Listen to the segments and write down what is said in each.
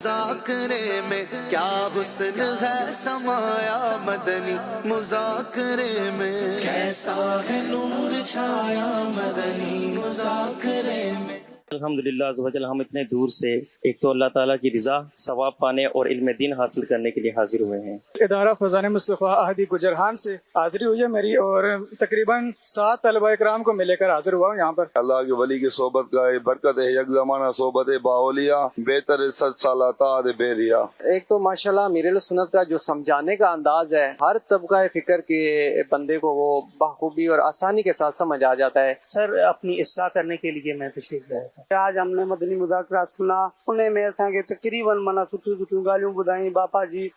مذاکرے میں کیا حسن ہے سمایا مدنی مذاکرے میں کیسا ہے نور چھایا مدنی مذاکرے میں۔ الحمدللہ عز و جل ہم اتنے دور سے ایک تو اللہ تعالیٰ کی رضا ثواب پانے اور علم دین حاصل کرنے کے لیے حاضر ہوئے ہیں۔ ادارہ فیضان مصطفیٰ احدی گجرہان سے حاضری ہوئی ہے میری، اور تقریباً 7 طلبہ کرام کو میں لے کر حاضر ہوا ہوں یہاں پر۔ اللہ کے ولی کی صحبت کا برکت ہے، یک زمانہ صحبت باولیاء بہتر 7 سالہ تعد بیریا۔ ایک تو ماشاءاللہ امیر سنت کا جو سمجھانے کا انداز ہے، ہر طبقہ فکر کے بندے کو وہ بخوبی اور آسانی کے ساتھ سمجھ آ جاتا ہے۔ سر اپنی اصلاح کرنے کے لیے میں تشریف لایا تھا۔ آج ہم نے مدنی مذاکرات سنا، انہیں میں اساں کے تقریباً منا سٹھیوں ڳالهيون ٻڌايون۔ باپا جی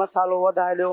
مسالو وڌائي ڏيو،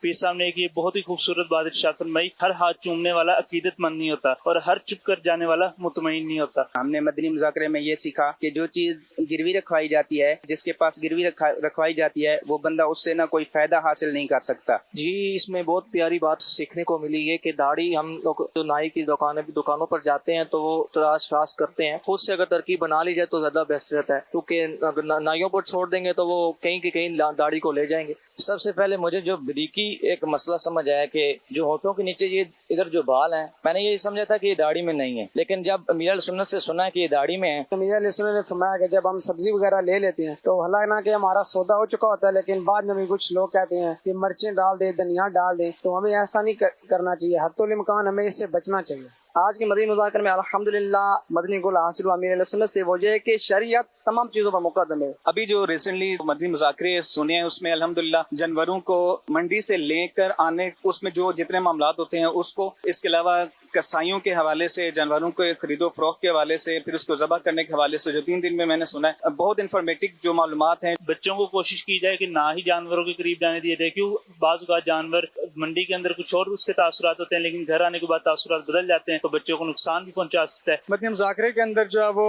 پیر صاحب نے ایک یہ بہت ہی خوبصورت بات ارشاد فرمائی، ہر ہاتھ چومنے والا عقیدت مند نہیں ہوتا اور ہر چپ کر جانے والا مطمئن نہیں ہوتا۔ ہم نے مدنی مذاکرے میں یہ سیکھا کہ جو چیز گروی رکھوائی جاتی ہے، جس کے پاس گروی رکھوائی جاتی ہے، وہ بندہ اس سے نہ کوئی فائدہ حاصل نہیں کر سکتا۔ جی اس میں بہت پیاری بات سیکھنے کو ملی ہے کہ داڑھی ہم لوگ جو نائی کی دکانوں پر جاتے ہیں تو وہ تراش کرتے ہیں، خود سے اگر ترکیب بنا لی جائے تو زیادہ بیسٹ رہتا ہے، کیونکہ اگر نائیوں پر چھوڑ دیں گے تو وہ کہیں کہ کہیں داڑھی کو لے جائیں گے۔ سب سے پہلے مجھے جو بریکی ایک مسئلہ سمجھ آیا کہ جو ہونٹوں کے نیچے یہ ادھر جو بال ہیں، میں نے یہ سمجھا تھا کہ یہ داڑھی میں نہیں ہے، لیکن جب امیر علیہ سنت سے سنا کہ یہ داڑھی میں ہے۔ امیر علیہ السلام نے فرمایا کہ جب ہم سبزی وغیرہ لے لیتے ہیں تو حالانکہ ہمارا سودا ہو چکا ہوتا ہے، لیکن بعد میں بھی کچھ لوگ کہتے ہیں کہ مرچیں ڈال دیں، دھنیا ڈال دیں، تو ہمیں ایسا نہیں کرنا چاہیے، حتی الامکان ہمیں اس سے بچنا چاہیے۔ آج کے مدنی مذاکرے میں الحمدللہ مدنی گول حاصل ہوا امیر علیہ سنت سے، وہ یہ ہے کہ شریعت تمام چیزوں پر مقدم ہے۔ ابھی جو ریسنٹلی مدنی مذاکرے سنے ہیں اس میں الحمدللہ جانوروں کو منڈی سے لے کر آنے، اس میں جو جتنے معاملات ہوتے ہیں اس کو، اس کے علاوہ کسائیوں کے حوالے سے، جانوروں کو خرید و فروخت کے حوالے سے، پھر اس کو ذبح کرنے کے حوالے سے جو 3 دن میں نے سنا ہے، بہت انفارمیٹو جو معلومات ہیں۔ بچوں کو کوشش کی جائے کہ نہ ہی جانوروں کے قریب جانے دیا جائے، کیوں بعض اوقات جانور منڈی کے اندر کچھ اور اس کے تاثرات ہوتے ہیں، لیکن گھر آنے کے بعد تاثرات بدل جاتے ہیں تو بچوں کو نقصان بھی پہنچا سکتا ہے۔ مدنی مذاکرے کے اندر جو ہے وہ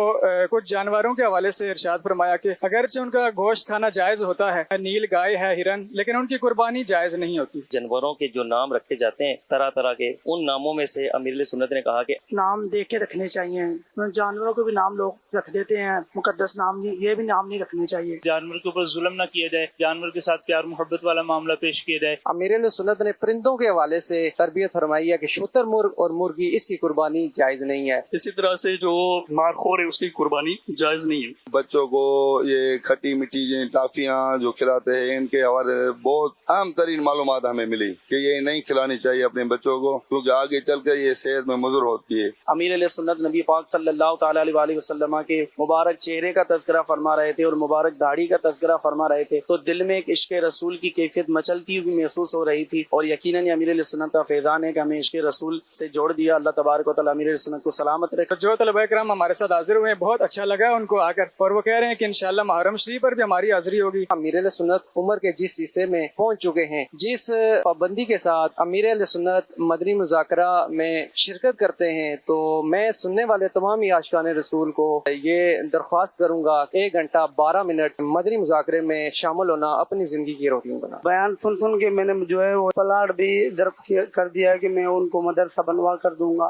کچھ جانوروں کے حوالے سے ارشاد فرمایا کہ اگرچہ ان کا گوشت کھانا جائز ہوتا ہے، نیل گائے ہے، ہرن، لیکن ان کی قربانی جائز نہیں ہوتی۔ جانوروں کے جو نام رکھے جاتے ہیں طرح طرح کے، ان ناموں میں سے امیر علیہ سنت نے کہا کہ نام دیکھ کے رکھنے چاہیے۔ جانوروں کو بھی نام لوگ رکھ دیتے ہیں، مقدس نام، یہ بھی نام نہیں رکھنے چاہیے۔ جانور کے اوپر ظلم نہ کیا جائے، جانور کے ساتھ پیار محبت والا معاملہ پیش کیا جائے۔ امیر علیہ سنت نے پرندوں کے حوالے سے تربیت فرمائی ہے کہ شتر مرغ اور مرغی اس کی قربانی جائز نہیں ہے۔ اسی طرح سے جو مارخور ہے اس کی قربانی جائز نہیں ہے۔ بچوں کو یہ کھٹی میٹھی ٹافیاں جو کھلاتے ہیں، ان کے حوالے بہت اہم ترین معلومات ہمیں ملی کہ یہ نہیں کھلانی چاہیے اپنے بچوں کو، کیونکہ آگے چل کر یہ صحت میں مضر ہوتی ہے۔ امیر علیہ سنت نبی پاک صلی اللہ تعالیٰ علیہ وسلم کے مبارک چہرے کا تذکرہ فرما رہے تھے اور مبارک داڑھی کا تذکرہ فرما رہے تھے، تو دل میں ایک عشق رسول کی کیفیت مچلتی ہوئی محسوس ہو رہی تھی، اور یقیناً امیر علیہ سنت کا فیضان ہے کہ ہمیں عشق رسول سے جوڑ دیا۔ اللہ تبارک و تعالیٰ امیر علیہ سنت کو سلامت رکھے۔ جو طلبہ کرام ہمارے ساتھ حاضر ہوئے ہیں بہت اچھا لگا ان کو آ کر، اور وہ کہہ رہے ہیں کہ انشاءاللہ محرم شریف پر بھی ہماری حاضری ہوگی۔ امیر علیہ سنت عمر کے جس حصے میں پہنچ چکے ہیں، جس پابندی کے ساتھ امیر علیہ سنت مدنی مذاکرہ میں شرکت کرتے ہیں، تو میں سننے والے تمام ہی عاشقان رسول کو یہ درخواست کروں گا 1 گھنٹہ 12 منٹ مدنی مذاکرے میں شامل ہونا اپنی زندگی کی روٹین بنا۔ بیان سن کے میں نے جو ہے وہ پلاٹ بھی درخت کر دیا ہے کہ میں ان کو مدرسہ بنوا کر دوں گا۔